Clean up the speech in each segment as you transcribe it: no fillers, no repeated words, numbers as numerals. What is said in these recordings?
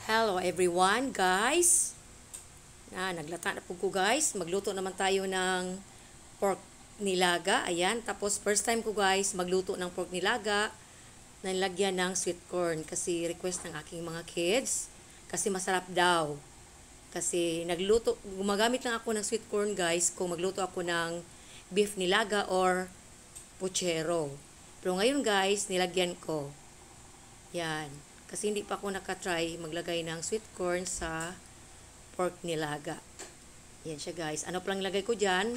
Hello everyone, guys. Naglata na po ko, guys. Magluto naman tayo ng pork nilaga. Ayan, tapos first time ko, guys, magluto ng pork nilaga na nilagyan ng sweet corn kasi request ng aking mga kids kasi masarap daw. Kasi gumagamit lang ako ng sweet corn, guys, kung magluto ako ng beef nilaga or puchero. Pero ngayon, guys, nilagyan ko. Yan. Kasi hindi pa ako nakatry maglagay ng sweet corn sa pork nilaga. Yan siya, guys. Ano pa lang lagay ko dyan?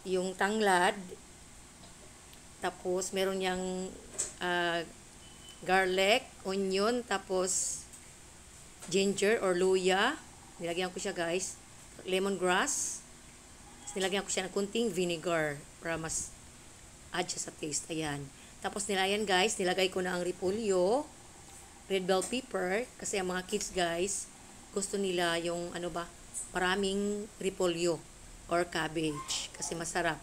Yung tanglad. Tapos meron niyang garlic, onion, tapos ginger or luya. Nilagyan ko siya, guys. Lemongrass. Tapos nilagyan ko siya ng kunting vinegar para mas add siya sa taste. Ayan. Tapos guys, nilagay ko na ang repolyo, red bell pepper, kasi ang mga kids, guys, gusto nila yung maraming repolyo or cabbage kasi masarap.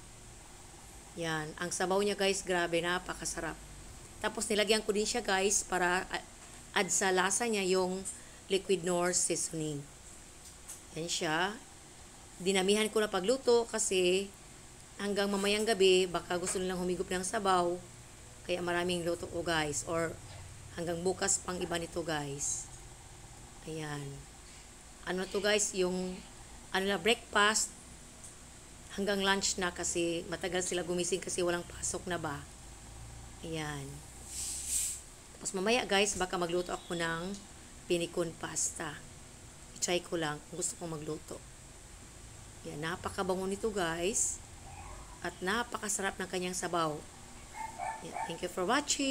Yan, ang sabaw niya, guys, grabe, napakasarap. Tapos nilagyan ko din siya, guys, para add sa lasa niya yung liquid Knorr seasoning. Yan siya. Dinamihan ko na pagluto kasi hanggang mamayang gabi baka gusto nilang humigop ng sabaw. Kaya maraming luto ko, guys, or hanggang bukas pang iba nito, guys. Ayan. Ano to, guys, yung breakfast hanggang lunch na kasi matagal sila gumising kasi walang pasok na ba. Ayan. Tapos mamaya, guys, baka magluto ako ng pinikon pasta. I-try ko lang kung gusto kong magluto. Ayan, napakabango nito, guys. At napakasarap ng kanyang sabaw. Yeah, thank you for watching.